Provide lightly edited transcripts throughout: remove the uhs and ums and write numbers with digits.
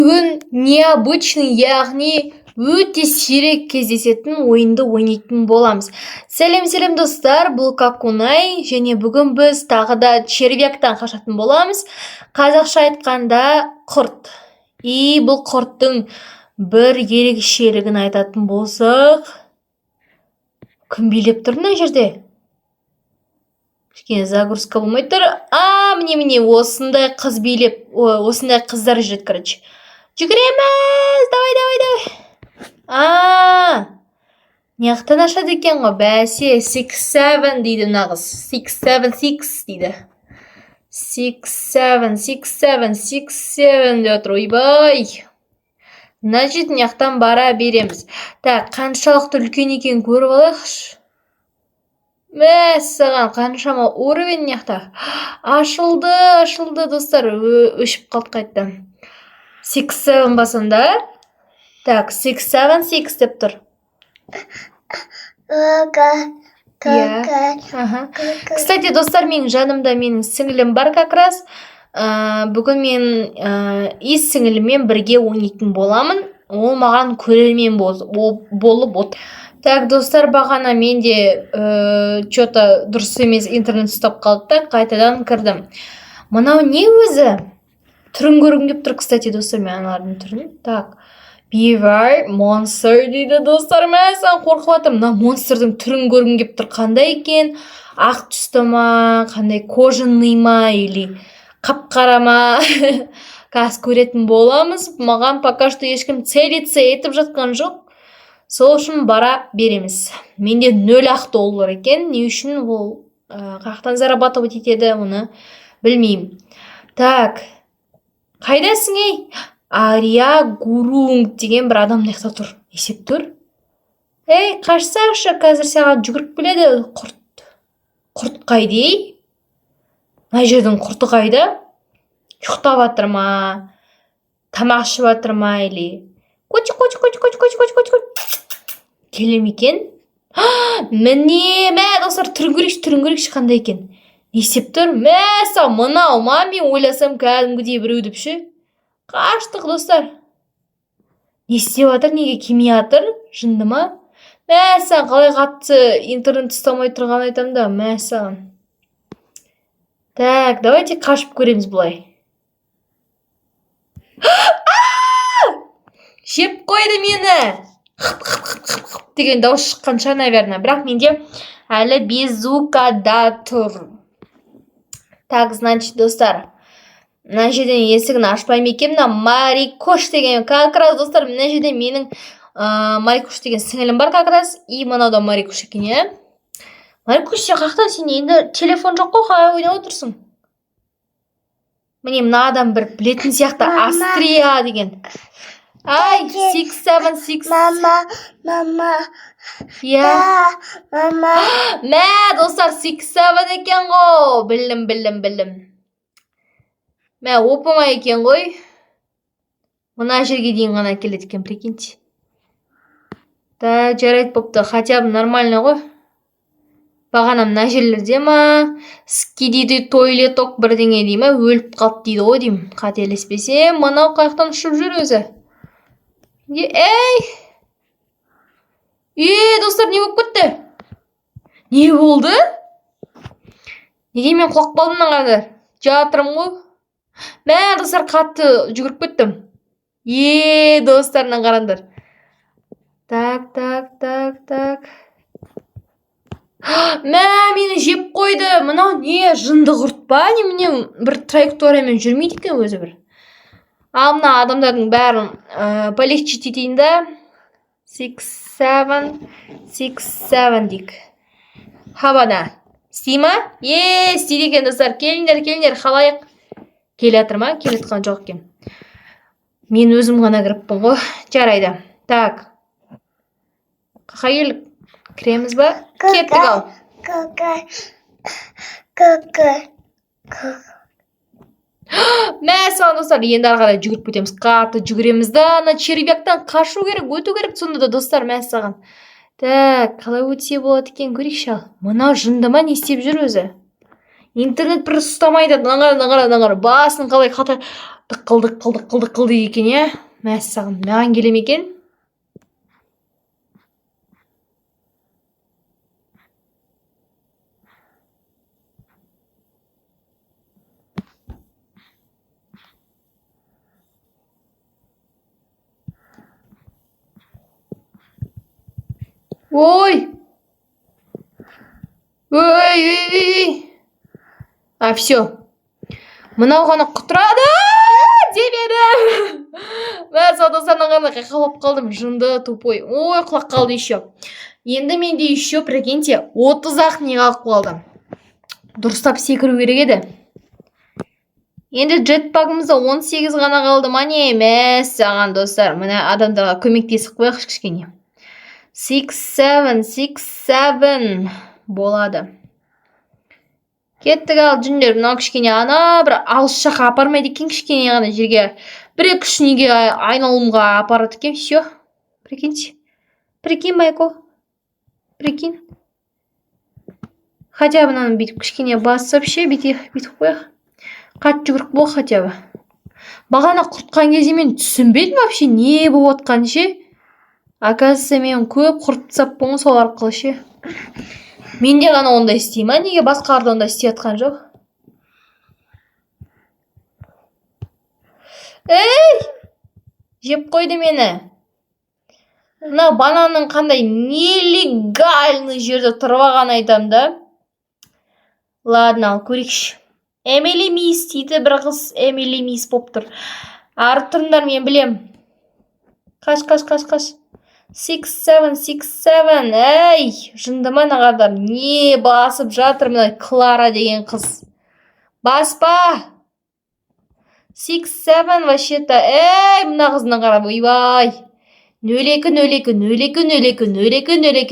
Бүгін необычный, яғни өте сирек кездесетін ойынды ойнайтын боламыз. Сәлем достар, бұл Какунай, және бүгін біз тағы да червяктан қашатын боламыз. Қазақша айтқанда құрт. Бұл құрттың бір ерекшелігін айтатын болсақ, кім билеп тұр мына жерде? Кішкене загрузка болмай тұр. Міне осындай қыз билеп, осындай қыздар жүреді, короче. Жүгіреміз, давай. Неғықтан ашады екен ғой, бәсе, 6-7 дейді нағыз. 6-7 дейді. 6-7 деп отыр, ойбай. Значит, неғықтан бара береміз. Қаншалықты үлкен екен көріп алайықшы. Мәссаған, қаншама уровень неғықта. Ашылды, достар, өшіп қалды қайтты. 6-7 басында. 6-7 деп тұр. Кстати, достар, менің жанымда менің сіңілім бар как раз. Бүгін мен сіңіліммен бірге ойнайтын боламын. Ол маған көрермен болып отыр. Достар, бағана менде что-то дұрыс емес интернет ұстап қалды, қайтадан кірдім. Мынау не өзі? Түрін көргім кеп тұр, кстати, достар, мен аналардың түрін. Beaver, monster дейді, достар, мәсін қорқып атыр. Мына монстрдың түрін көргім кеп тұр, қандай екен? Ақ түсті ма, қандай кожаный ма, или қап-қара ма? Қазір көретін боламыз. Маған пока что ешкім целиться етіп жатқан жоқ. Сол үшін бара береміз. Менде $0 екен. Не үшін ол қақтан зарабатывать етеді, оны білмеймін. Қайдасың, ей? Ария Гурунг деген бір адам неқта тұр. Есеп тұр. Қашсақшы, қазір саған жүгіріп келеді. Құрт қайды, ей? Мына жердің құрты қайда? Ұйықтап жатыр ма? Тамақ ішіп жатыр ма, или? Коч. Келем екен? Міне, достар, түрін көрейікші қандай екен? Есеп тұр? Мәса, мынау ма, мен ойласам кәдімгідей біреу деп ше. Қаштық, достар. Не істеп жатыр, неге келмей жатыр? Жынды ма? Мәса, қалай қатты интернет ұстамай тұрған айтам да, мәса. Давайте қашып көреміз бұлай. Жеп қойды мені. Деген дауыс шыққанша, наверное. Бірақ менде әлі безукада тұр. Значит, достар, мына жерден есігін ашпайым екен. Мына Марикош деген, как раз, достар, мына жерден менің Марикош деген сіңілім бар, как раз. И мынау да Марикош екен, е? Марикош, сен қақтан, сен енді телефон жоқ қой, қалай ойнап отырсың? Міне, мына адам бір білетін сияқты, Астрия деген. 6-7. Мама. Мә, достар, 6-7 екен ғой. Білдім. Мә, опыма екен ғой. Мына жерге дейін ғана келеді екен, прикиньте. Жарайды попты, хотя бы нормально ғой. Бағана мына жерлерде ма? Скидиді тойлеток бірдеңе дей ма? Өліп қалды дейді ғой деймін. Қателеспесе, мынау қаяқтан ұшып жүр өзі. Достар, не болып кетті? Не болды? Неге мен құлақ қалдым мынаған? Жатырым ғой. Мә, достар, қатты жүгіріп кеттім. Достарынан қарандар. Мә, мені жеп қойды. Мынау не, жынды құрт па? Міне бір траекториямен жүрмейді екен өзі бір. Мына адамдардың бәрін полегче етейін да. 6-7 дейік. Хабана. Істей ма? Істейді екен, достар. Келіңдер, қалайық. Келе атыр ма? Келе атқан жоқ екен. Мен өзім ғана кіріппін ғой. Жарайды. Қақай кіреміз ба? Кеттік ал. Мәсіған, достар, енді арқада жүгіріп кетеміз. Қатты жүгіреміз да, ана червяктан қашу керек, өту керек сонда да, достар, мәсіған. Қалай өтсе болады екен, көрейікші ал. Мынау жынды ма, не істеп жүр өзі? Интернет бір ұстамайды, наңғара, басын қалай қылды екен, иә? Мәссаған, маған келем екен. Ой! А, все. Мынау ғана құтырады деп едім. Мен достарына ғана қақалап қалдым. Жынды, тупой. Ой, құлақ қалды еще. Енді менде еще, прикиньте, 30-ақ не қалып қалды. Дұрыстап секіру керек еді. Енді джетпагымызда 18 ғана қалды ма не? Мәссаған достар. Мына адамдарға көмектесіп қояйық кішкене. 6-7 болады. Кеттік ал жүндер, мынау кішкене ана бір алыс жаққа апармайды екен, кішкене ғана жерге. Бір-екі үш неге айналымға апарады екен, все. Прикиньте. Прикинь, Майко. Прикинь. Хотя бы мынаны бүйтіп кішкене басып ше, бүйтіп қояйық. Қатты жүгіріп бол хотя бы. Бағана құртқан кезде мен түсінбедім вообще не болып отқан ше. Оказывается, мен көп құртсап болған сол арқылы ше. Менде ғана ондай істей ма? Неге басқаларда ондай істей атқан жоқ? Ей! Жеп қойды мені. Мына бананның қандай нелегальный жерде тұрып алған айтам да. Ладно, ал көрейікші. Эмили Мис дейді бір қыз, Эмили Мис болып тұр. Арып тұрыңдар, мен білем. Қаш. 6-7. Эй, жындыма нағадар. Не басып жатыр мына Клара деген қыз. Баспа. 6-7 вообще-то. Эй, мына қызына қарап, ойбай. 0-2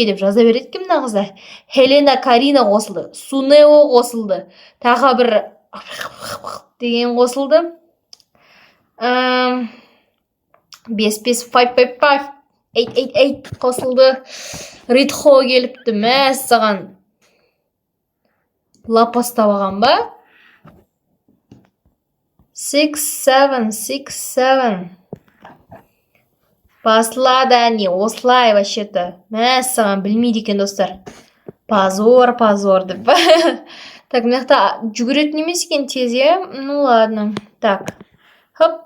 деп жаза береді кім мына қызда. Хелена Карина қосылды. Сунео қосылды. Тағы бір деген қосылды. 5-5 8 қосылды. Ридхо келіпті. Мәссаған. Лапастап алған ба? 6-7. Басылады әне, осылай вообще-то. Мәссаған, білмейді екен достар. Позор деп. Так, мынақта жүгіретін емес екен тез, е? Ну ладно. Так. Хоп.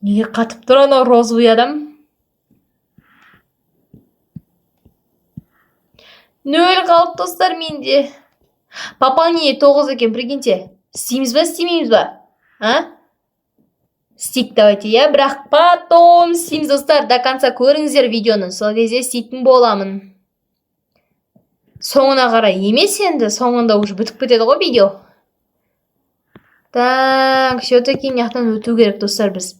Неге қатып тұр анау розовый адам? 0 қалып достар менде. Пополнение 9 екен, прикиньте. Істейміз ба? А? Істейік давайте, я, бірақ потом істейміз достар. До конца көріңіздер видеоны. Сол кезде істейтін боламын. Соңына қарай емес енді. Соңында уже бітіп кетеді ғой видео. Так, все-таки мынаяқтан өту керек достар біз.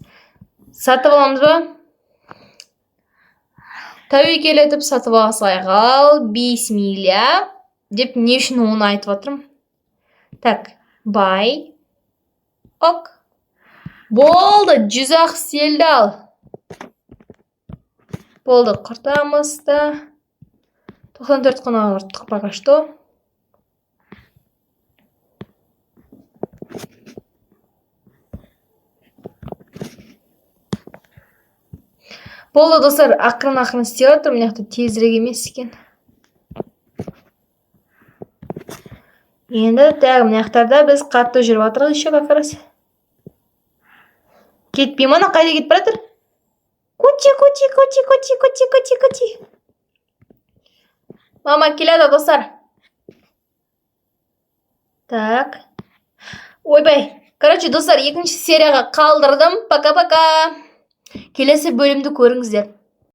Сатып аламыз ба? Тәуекел етіп сатып алсайық. Ал, бисмилля деп не үшін оны айтып жатырмын? Так, бай. Ок. Болды, 100-ақ істелді ал. Болды, құртамыз да. 94 қана құрттық пока что. Болды достар, ақырын істеп жатыр, мынақты тезірек емес екен. Енді тағы мынақтарда біз қатты жүріп жатырмыз еще как раз. Кетпей мана қайда кетіп баратыр? Кути. Мама келеді достар. Так. Ойбай. Короче, достар, екінші серияға қалдырдым. Пока-пока. Келесі бөлімді көріңіздер.